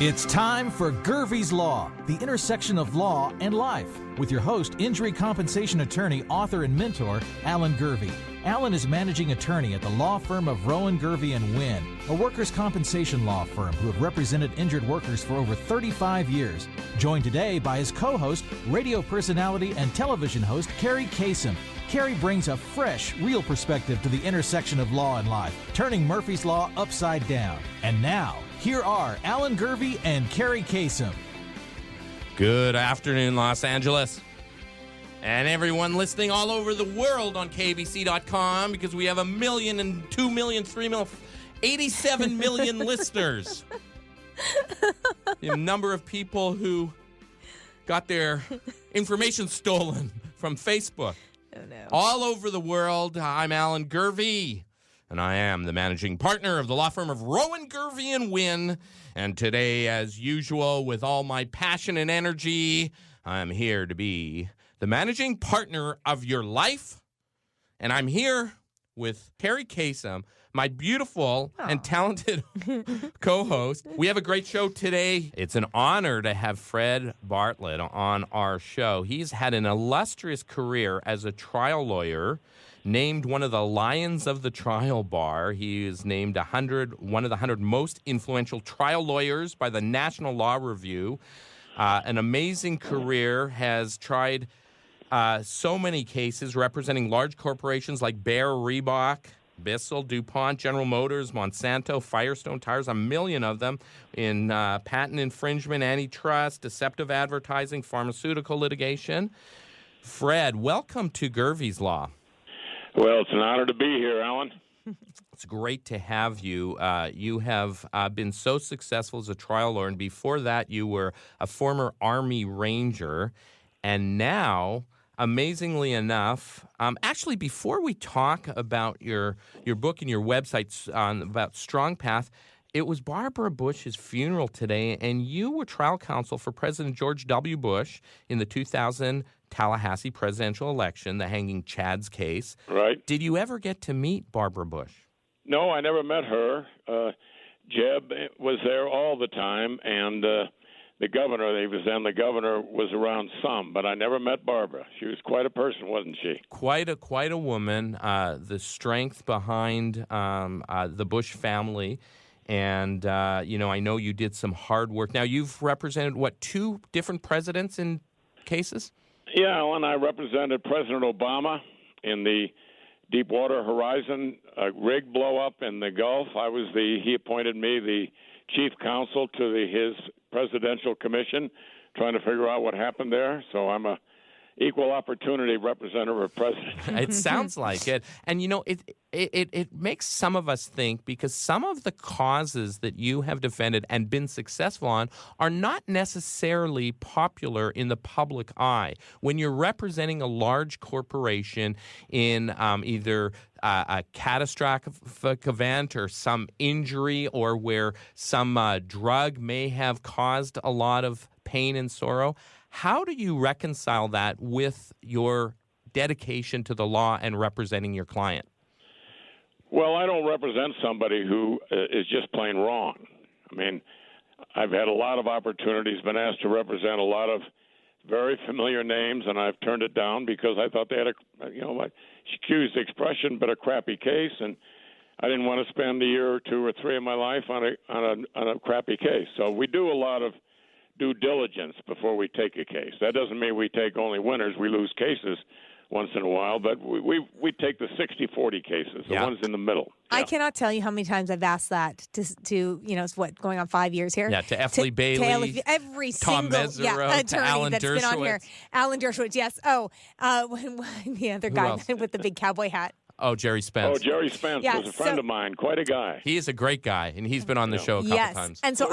It's time for Gervie's Law, the intersection of law and life, with your host, injury compensation attorney, author, and mentor, Alan Gervie. Alan is managing attorney at the law firm of Rowan, Gervie & Wynn, a workers' compensation law firm who have represented injured workers for over 35 years. Joined today by his co-host, radio personality, and television host, Carrie Kasem. Carrie brings a fresh, real perspective to the intersection of law and life, turning Murphy's Law upside down. And now, here are Alan Gervie and Carrie Kasem. Good afternoon, Los Angeles. And everyone listening all over the world on KBC.com, because we have 1 million and 2 million, 3 million, 87 million listeners. The number of people who got their information stolen from Facebook. Oh, no. All over the world. I'm Alan Gervie, and I am the managing partner of the law firm of Rowan, Gervie & Wynn. And today, as usual, with all my passion and energy, I'm here to be the managing partner of your life. And I'm here with Carrie Kasem, my beautiful and talented co-host. We have a great show today. It's an honor to have Fred Bartlit on our show. He's had an illustrious career as a trial lawyer, named one of the Lions of the Trial Bar. He is named one of the 100 most influential trial lawyers by the National Law Review. An amazing career, has tried so many cases representing large corporations like Bayer, Reebok, Bissell, DuPont, General Motors, Monsanto, Firestone Tires, 1 million of them, in patent infringement, antitrust, deceptive advertising, pharmaceutical litigation. Fred, welcome to Gervie's Law. Well, it's an honor to be here, Alan. It's great to have you. You have been so successful as a trial lawyer, and before that you were a former Army Ranger, and now, amazingly enough, actually, before we talk about your book and your websites about Strong Path, it was Barbara Bush's funeral today, and you were trial counsel for President George W. Bush in the 2000 Tallahassee presidential election, the hanging Chad's case. Right. Did you ever get to meet Barbara Bush? No, I never met her. Jeb was there all the time, and the governor, the governor was around some, but I never met Barbara. She was quite a person, wasn't she? Quite a woman. The strength behind the Bush family. And, I know you did some hard work. Now, you've represented, 2 different presidents in cases? Yeah, Alan, I represented President Obama in the Deepwater Horizon rig blow-up in the Gulf. He appointed me the chief counsel to his presidential commission, trying to figure out what happened there. So I'm a equal opportunity representative of president. It sounds like it. And, it makes some of us think, because some of the causes that you have defended and been successful on are not necessarily popular in the public eye. When you're representing a large corporation in either a catastrophic event or some injury, or where some drug may have caused a lot of pain and sorrow, how do you reconcile that with your dedication to the law and representing your client? Well, I don't represent somebody who is just plain wrong. I mean, I've had a lot of opportunities, been asked to represent a lot of very familiar names, and I've turned it down because I thought they had excuse the expression, but a crappy case, and I didn't want to spend a year or 2 or 3 of my life on a crappy case. So we do a lot of due diligence before we take a case. That doesn't mean we take only winners. We lose cases once in a while, but we take the 60-40 cases, the ones in the middle. Yeah. I cannot tell you how many times I've asked that to it's going on 5 years here. Yeah, to F. Lee Bailey, every Tom single Mesereau, attorney to Alan that's Dershowitz. been on here. Alan Dershowitz, yes. Oh, the other guy with the big cowboy hat. Oh, Jerry Spence. Oh, Jerry Spence was a friend of mine, quite a guy. He is a great guy, and he's been on the show a couple times. And so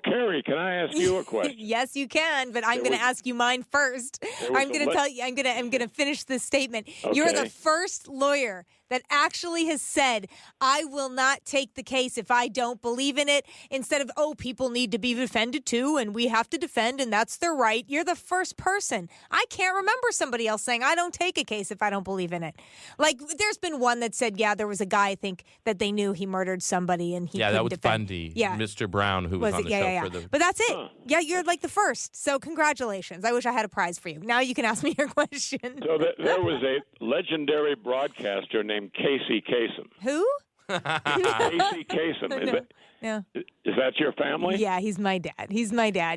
Carrie, can I ask you a question? Yes, you can, but I'm going to ask you mine first. I'm going to tell you. I'm going to finish this statement. Okay. You're the first lawyer that actually has said, I will not take the case if I don't believe in it, instead of, oh, people need to be defended too, and we have to defend, and that's their right. You're the first person. I can't remember somebody else saying, I don't take a case if I don't believe in it. Like, there's been one that said, yeah, there was a guy, I think, that they knew he murdered somebody, and he couldn't that was defend. Bundy. Yeah. Mr. Brown, who was on the show for the... But that's it. Yeah, you're like the first. So congratulations. I wish I had a prize for you. Now you can ask me your question. So there was a legendary broadcaster named Casey Kasem. Who? Casey Kasem. No. Is that your family? Yeah, he's my dad.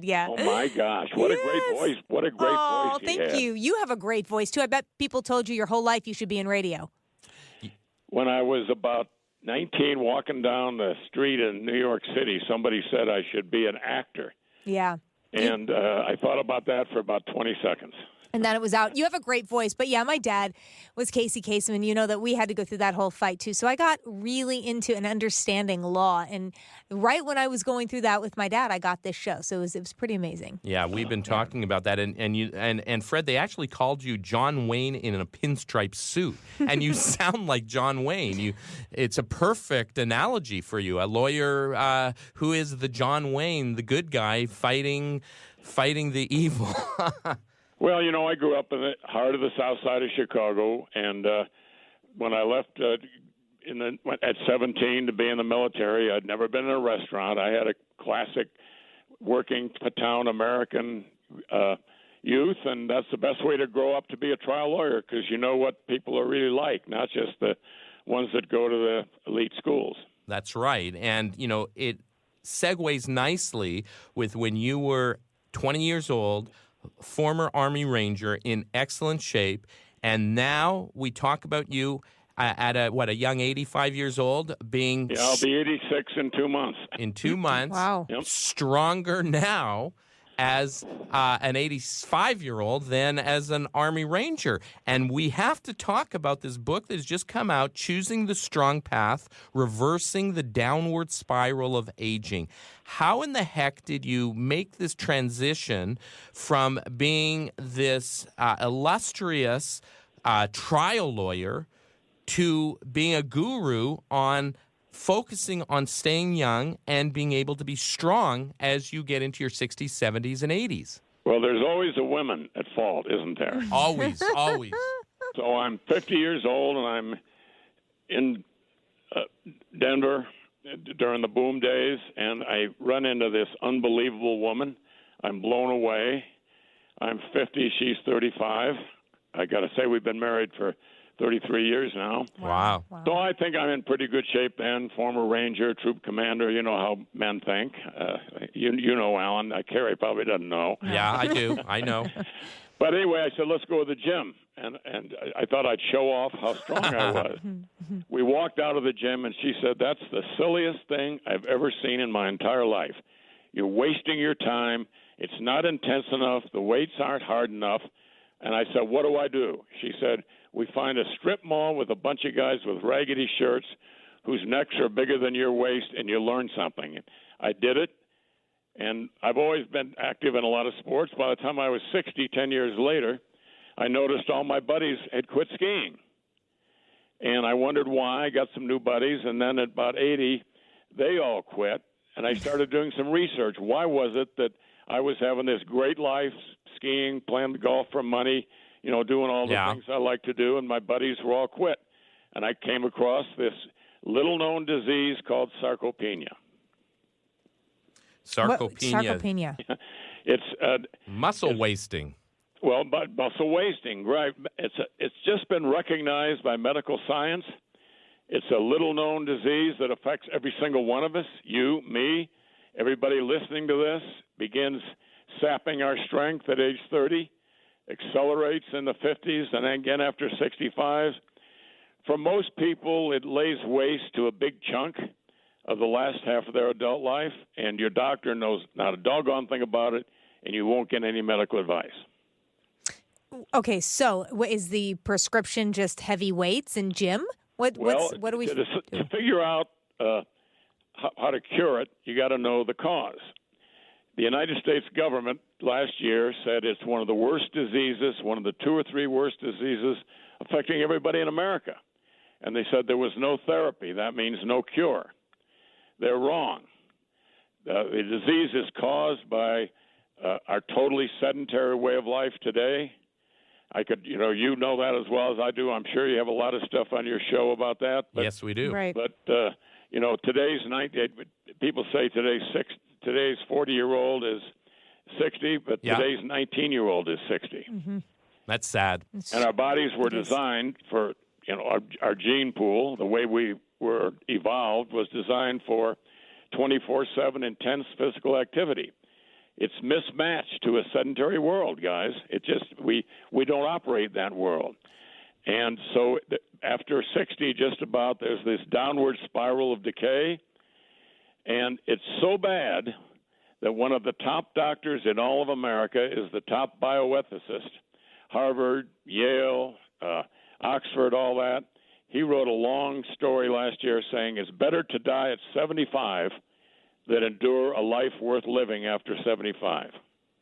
Yeah. Oh, my gosh. What a great voice. What a great voice Oh, he thank had. you. You have a great voice, too. I bet people told you your whole life you should be in radio. When I was about 19, walking down the street in New York City, somebody said I should be an actor. Yeah. And I thought about that for about 20 seconds. And then it was out. You have a great voice. But yeah, my dad was Casey Kasem, and you know that we had to go through that whole fight too. So I got really into and understanding law. And right when I was going through that with my dad, I got this show. So it was pretty amazing. Yeah, we've been talking about that. And Fred, they actually called you John Wayne in a pinstripe suit. And you sound like John Wayne. It's a perfect analogy for you. A lawyer who is the John Wayne, the good guy, fighting the evil. Well, I grew up in the heart of the South Side of Chicago, and when I left at 17 to be in the military, I'd never been in a restaurant. I had a classic working town American youth, and that's the best way to grow up to be a trial lawyer, because you know what people are really like, not just the ones that go to the elite schools. That's right, and it segues nicely with when you were 20 years old, former Army Ranger, in excellent shape, and now we talk about you at a young 85 years old, being... Yeah, I'll be 86 in 2 months. In 2 months. Wow. Yep. Stronger now as an 85-year-old than as an Army Ranger. And we have to talk about this book that has just come out, Choosing the Strong Path, Reversing the Downward Spiral of Aging. How in the heck did you make this transition from being this illustrious trial lawyer to being a guru on focusing on staying young and being able to be strong as you get into your 60s, 70s, and 80s? Well, there's always a woman at fault, isn't there? Always, always. So I'm 50 years old, and I'm in Denver during the boom days, and I run into this unbelievable woman. I'm blown away. I'm 50, she's 35. I got to say, we've been married for 33 years now. Wow. So I think I'm in pretty good shape then. Former Ranger, troop commander, you know how men think. You know, Alan. Carrie probably doesn't know. Yeah, I do. I know. But anyway, I said, let's go to the gym. And I thought I'd show off how strong I was. We walked out of the gym, and she said, that's the silliest thing I've ever seen in my entire life. You're wasting your time. It's not intense enough. The weights aren't hard enough. And I said, what do? She said, we find a strip mall with a bunch of guys with raggedy shirts whose necks are bigger than your waist, and you learn something. I did it, and I've always been active in a lot of sports. By the time I was 60, 10 years later, I noticed all my buddies had quit skiing. And I wondered why. I got some new buddies, and then at about 80, they all quit. And I started doing some research. Why was it that I was having this great life, skiing, playing golf for money, doing all the things I like to do, and my buddies were all quit. And I came across this little-known disease called sarcopenia. Sarcopenia. It's muscle wasting. Well, but muscle wasting, right? It's just been recognized by medical science. It's a little-known disease that affects every single one of us, you, me, everybody listening to this, begins sapping our strength at age 30, accelerates in the 50s, and again after 65. For most people, it lays waste to a big chunk of the last half of their adult life, and your doctor knows not a doggone thing about it, and you won't get any medical advice. Okay, so what is the prescription? Just heavy weights and gym? What do we to figure out how to cure it? You got to know the cause. The United States government last year said it's one of the worst diseases, one of the 2 or 3 worst diseases affecting everybody in America. and they said there was no therapy. That means no cure. They're wrong. The disease is caused by our totally sedentary way of life today. You know that as well as I do. I'm sure you have a lot of stuff on your show about that. But, Yes, we do. Right. But people say today's 40-year-old is 60, but today's 19-year-old is 60. Mm-hmm. That's sad. And our bodies were designed for, our gene pool, the way we were evolved, was designed for 24/7 intense physical activity. It's mismatched to a sedentary world, guys. It just we don't operate that world. And so after 60, just about, there's this downward spiral of decay. And it's so bad that one of the top doctors in all of America is the top bioethicist, Harvard, Yale, Oxford, all that. He wrote a long story last year saying it's better to die at 75 than endure a life worth living after 75.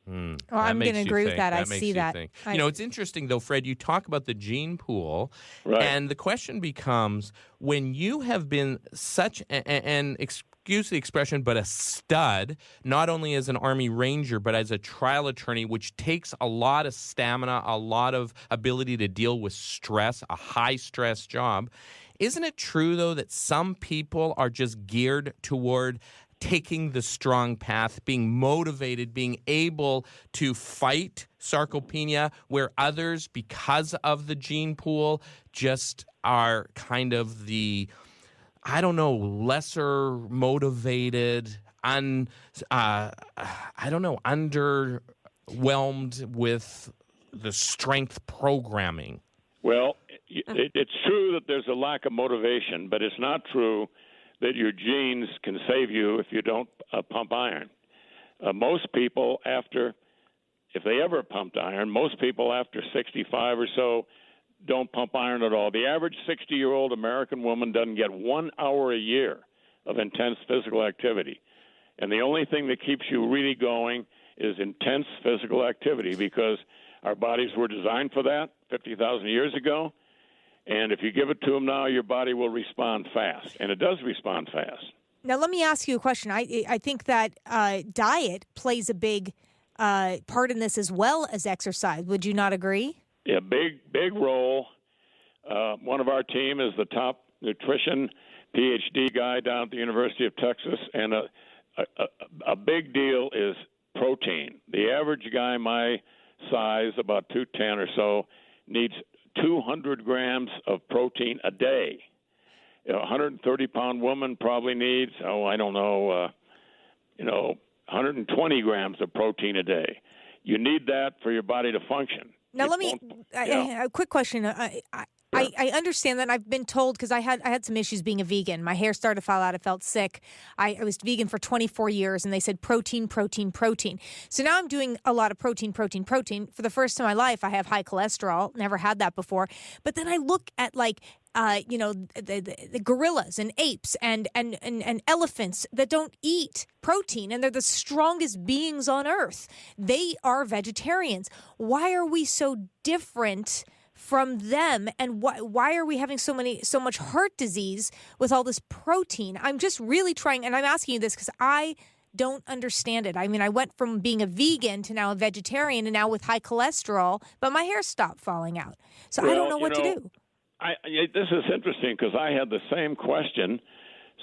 I'm going to agree with that. I see that. It's interesting, though, Fred, you talk about the gene pool, right. And the question becomes, when you have been such an excuse the expression, but a stud, not only as an Army Ranger, but as a trial attorney, which takes a lot of stamina, a lot of ability to deal with stress, a high-stress job, isn't it true, though, that some people are just geared toward taking the strong path, being motivated, being able to fight sarcopenia, where others, because of the gene pool, just are kind of the, lesser motivated, underwhelmed with the strength programming? Well, it's true that there's a lack of motivation, but it's not true that your genes can save you if you don't pump iron. Most people if they ever pumped iron, most people after 65 or so don't pump iron at all. The average 60-year-old American woman doesn't get 1 hour a year of intense physical activity. And the only thing that keeps you really going is intense physical activity, because our bodies were designed for that 50,000 years ago. And if you give it to them now, your body will respond fast. And it does respond fast. Now, let me ask you a question. I think that diet plays a big part in this as well as exercise. Would you not agree? Yeah, big role. One of our team is the top nutrition PhD guy down at the University of Texas. And a big deal is protein. The average guy my size, about 210 or so, needs 200 grams of protein a day. A 130-pound woman probably needs, 120 grams of protein a day. You need that for your body to function. Now, a quick question. I understand that. I've been told, because I had some issues being a vegan. My hair started to fall out. I felt sick. I was vegan for 24 years, and they said protein, protein, protein. So now I'm doing a lot of protein, protein, protein. For the first time in my life, I have high cholesterol. Never had that before. But then I look at the gorillas and apes and elephants that don't eat protein, and they're the strongest beings on earth. They are vegetarians. Why are we so different from them, and why are we having so much heart disease with all this protein? I'm just really trying, and I'm asking you this because I don't understand it. I mean, I went from being a vegan to now a vegetarian, and now with high cholesterol, but my hair stopped falling out. So I don't know what to do. This is interesting because I had the same question.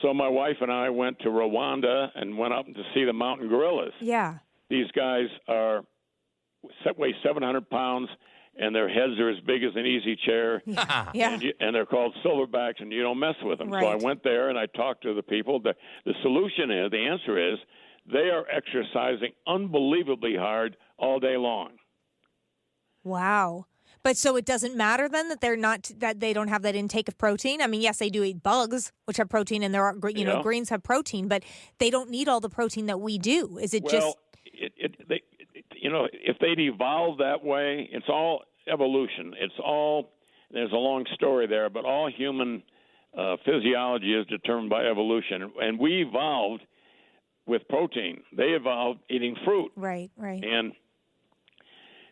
So my wife and I went to Rwanda and went up to see the mountain gorillas. Yeah. These guys weigh 700 pounds, and their heads are as big as an easy chair. Yeah. And they're called silverbacks, and you don't mess with them. Right. So I went there, and I talked to the people. The answer is, they are exercising unbelievably hard all day long. Wow. But so it doesn't matter then that they don't have that intake of protein? I mean, yes, they do eat bugs, which have protein, and there are greens have protein, but they don't need all the protein that we do. Is it if they'd evolved that way, it's all evolution. There's a long story there, but all human physiology is determined by evolution. And we evolved with protein. They evolved eating fruit. Right. And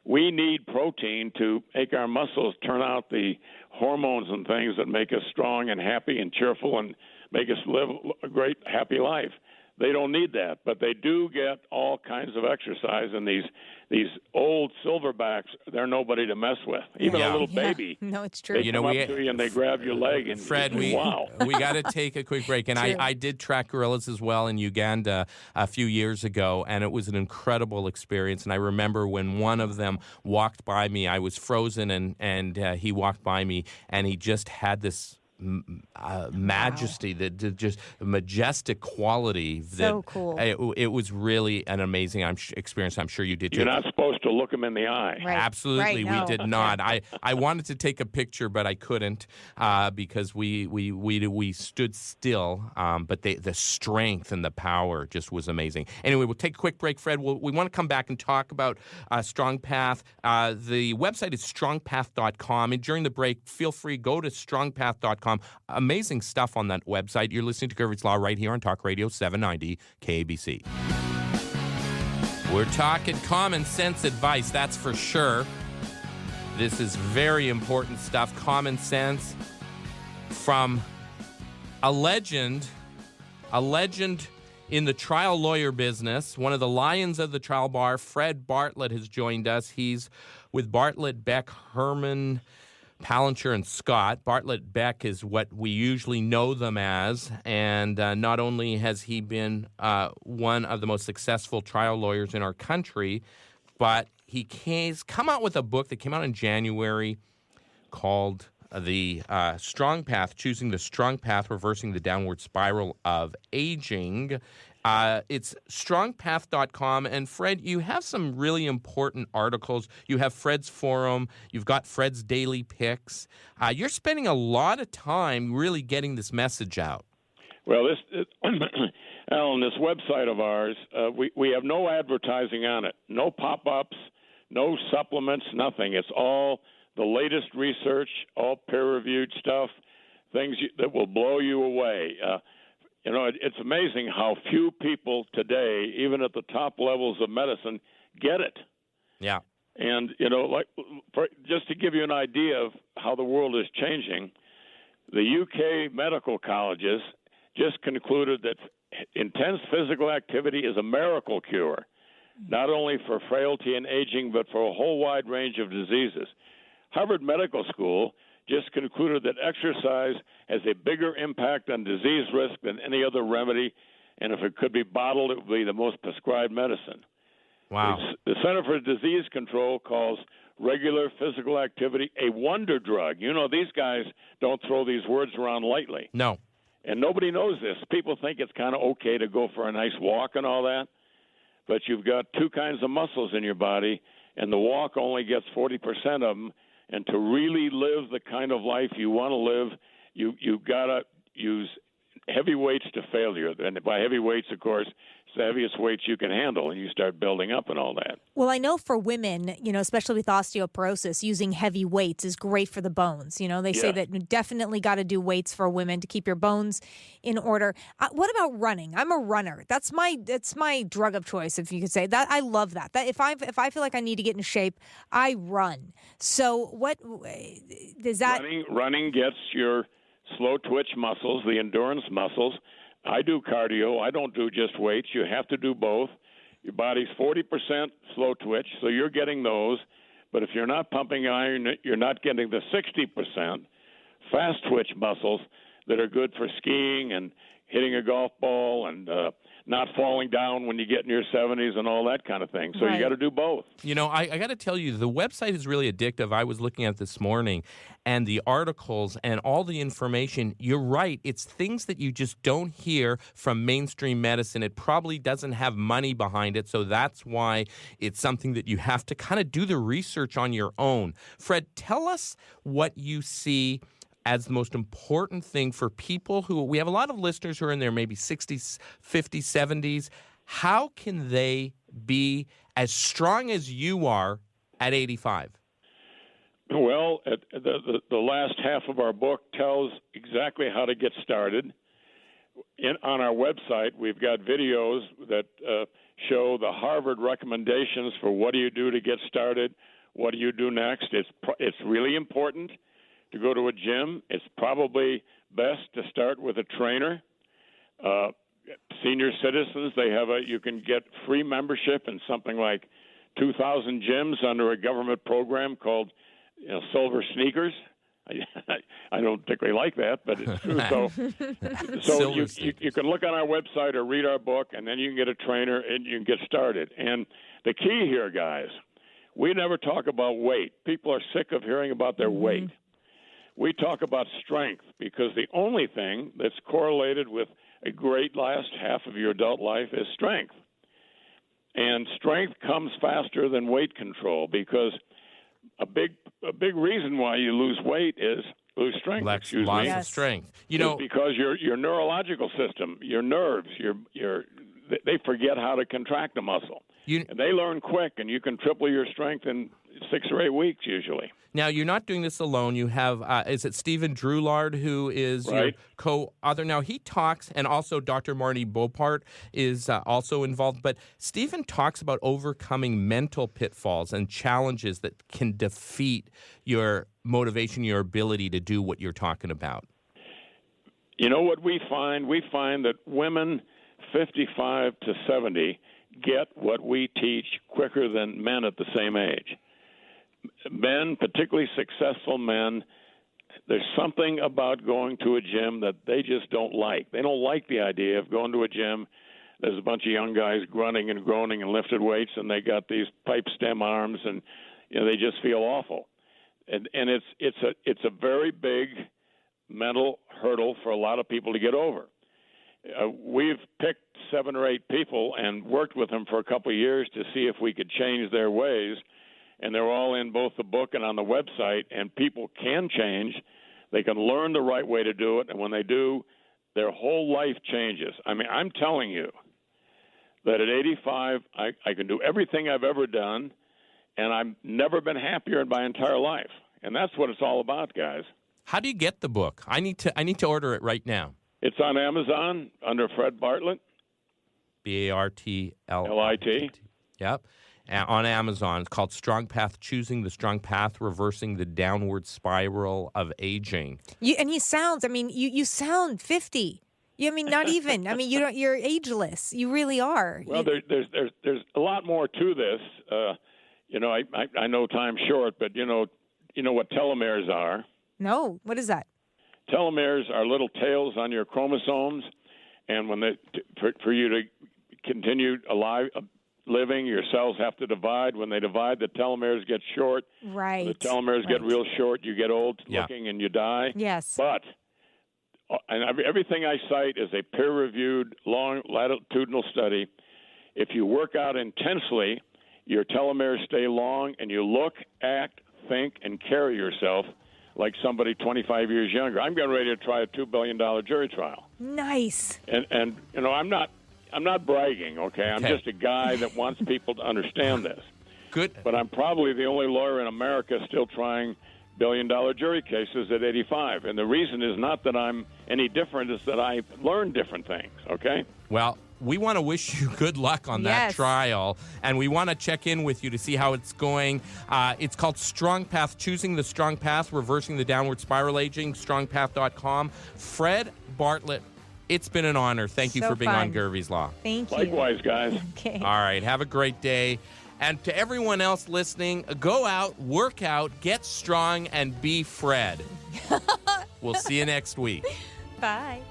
we need protein to make our muscles turn out the hormones and things that make us strong and happy and cheerful and make us live a great, happy life. They don't need that, but they do get all kinds of exercise. And these old silverbacks, they're nobody to mess with. Even a little baby. No, it's true. They come up to you and they grab your leg and Fred, wow. we got to take a quick break. And I did track gorillas as well in Uganda a few years ago, and it was an incredible experience. And I remember when one of them walked by me, I was frozen, and he walked by me, and he just had this majesty, that just majestic quality. That, so cool. It was really an amazing experience. I'm sure you did too. You're not supposed to look them in the eye. Right. Absolutely, Right, no. we did not. I wanted to take a picture, but I couldn't because we stood still. But the strength and the power just was amazing. Anyway, we'll take a quick break, Fred. We want to come back and talk about Strong Path. The website is strongpath.com, and during the break, feel free, go to strongpath.com. Amazing stuff on that website. You're listening to Gervie's Law right here on Talk Radio 790 KBC. We're talking common sense advice, that's for sure. This is very important stuff. Common sense from a legend in the trial lawyer business. One of the lions of the trial bar, Fred Bartlit, has joined us. He's with Bartlit, Beck, Herman, Palancher, and Scott. Bartlit Beck is what we usually know them as, and not only has he been one of the most successful trial lawyers in our country, but he's come out with a book that came out in January called The Strong Path, Choosing the Strong Path, Reversing the Downward Spiral of Aging. It's strongpath.com. And Fred, you have some really important articles. You have Fred's Forum. You've got Fred's Daily Picks. You're spending a lot of time really getting this message out. Well, Alan, this website of ours, we have no advertising on it, no pop-ups, no supplements, nothing. It's all the latest research, all peer-reviewed stuff, things that will blow you away. It's amazing how few people today, even at the top levels of medicine, get it. Yeah. And, just to give you an idea of how the world is changing, the UK medical colleges just concluded that intense physical activity is a miracle cure, not only for frailty and aging, but for a whole wide range of diseases. Harvard Medical School just concluded that exercise has a bigger impact on disease risk than any other remedy, and if it could be bottled, it would be the most prescribed medicine. Wow. The Center for Disease Control calls regular physical activity a wonder drug. These guys don't throw these words around lightly. No. And nobody knows this. People think it's kind of okay to go for a nice walk and all that, but you've got two kinds of muscles in your body, and the walk only gets 40% of them. And to really live the kind of life you want to live, you've got to use heavy weights to failure. And by heavy weights, of course, it's the heaviest weights you can handle, and you start building up and all that. Well, I know for women, especially with osteoporosis, using heavy weights is great for the bones. They say that you definitely got to do weights for women to keep your bones in order. What about running? I'm a runner. That's my drug of choice, if you could say that. I love that. That if I feel like I need to get in shape, I run. So what does that? Running gets your slow twitch muscles, the endurance muscles. I do cardio. I don't do just weights. You have to do both. Your body's 40% slow twitch, so you're getting those. But if you're not pumping iron, you're not getting the 60% fast twitch muscles that are good for skiing and hitting a golf ball and not falling down when you get in your 70s and all that kind of thing. So You got to do both. I got to tell you, the website is really addictive. I was looking at it this morning, and the articles and all the information, you're right. It's things that you just don't hear from mainstream medicine. It probably doesn't have money behind it, so that's why it's something that you have to kind of do the research on your own. Fred, tell us what you see as the most important thing for people who, we have a lot of listeners who are in their maybe 60s, 50s, 70s. How can they be as strong as you are at 85? Well, the last half of our book tells exactly how to get started. On our website, we've got videos that show the Harvard recommendations for what do you do to get started, what do you do next. It's really important to go to a gym. It's probably best to start with a trainer. Senior citizens, you can get free membership in something like 2,000 gyms under a government program called Silver Sneakers. I don't particularly like that, but it's true. So you can look on our website or read our book, and then you can get a trainer and you can get started. And the key here, guys, we never talk about weight. People are sick of hearing about their weight. We talk about strength because the only thing that's correlated with a great last half of your adult life is strength. And strength comes faster than weight control because a big reason why you lose weight is lose strength. Lots Yes. of strength. Because your neurological system, your nerves, they forget how to contract a muscle. And they learn quick, and you can triple your strength in 6 or 8 weeks usually. Now, you're not doing this alone. You have, is it Stephen Drulard, who is your Right. co-author? Now, he talks, and also Dr. Marty Beaupart is also involved, but Stephen talks about overcoming mental pitfalls and challenges that can defeat your motivation, your ability to do what you're talking about. You know what we find? We find that women 55 to 70 get what we teach quicker than men at the same age. Men, particularly successful men, there's something about going to a gym that they just don't like. They don't like the idea of going to a gym. There's a bunch of young guys grunting and groaning and lifted weights, and they got these pipe stem arms, and they just feel awful. And it's a very big mental hurdle for a lot of people to get over. We've picked 7 or 8 people and worked with them for a couple of years to see if we could change their ways. And they're all in both the book and on the website, and people can change. They can learn the right way to do it, and when they do, their whole life changes. I mean, I'm telling you that at 85, I can do everything I've ever done, and I've never been happier in my entire life. And that's what it's all about, guys. How do you get the book? I need to order it right now. It's on Amazon under Fred Bartlit. Bartlit. Yep. On Amazon. It's called Strong Path, Choosing the Strong Path, Reversing the Downward Spiral of Aging. You sound 50. Not even. You're ageless. You really are. Well, there's a lot more to this. I know time's short, but you know what telomeres are? No. What is that? Telomeres are little tails on your chromosomes, and when for you to continue living, your cells have to divide. When they divide, the telomeres get short. Right. The telomeres get real short. You get old looking and you die. Yes. But everything I cite is a peer-reviewed, long latitudinal study. If you work out intensely, your telomeres stay long, and you look, act, think, and carry yourself like somebody 25 years younger. I'm getting ready to try a $2 billion jury trial. Nice. And I'm not bragging, okay? I'm just a guy that wants people to understand this. Good. But I'm probably the only lawyer in America still trying billion-dollar jury cases at 85. And the reason is not that I'm any different, it's that I learned different things, okay? Well, we want to wish you good luck on that trial, and we want to check in with you to see how it's going. It's called Strong Path, Choosing the Strong Path, Reversing the Downward Spiral Aging, strongpath.com. Fred Bartlit, it's been an honor. Thank you for being on Gervie's Law. Thank you. Likewise, guys. Okay. All right, have a great day. And to everyone else listening, go out, work out, get strong, and be Fred. We'll see you next week. Bye.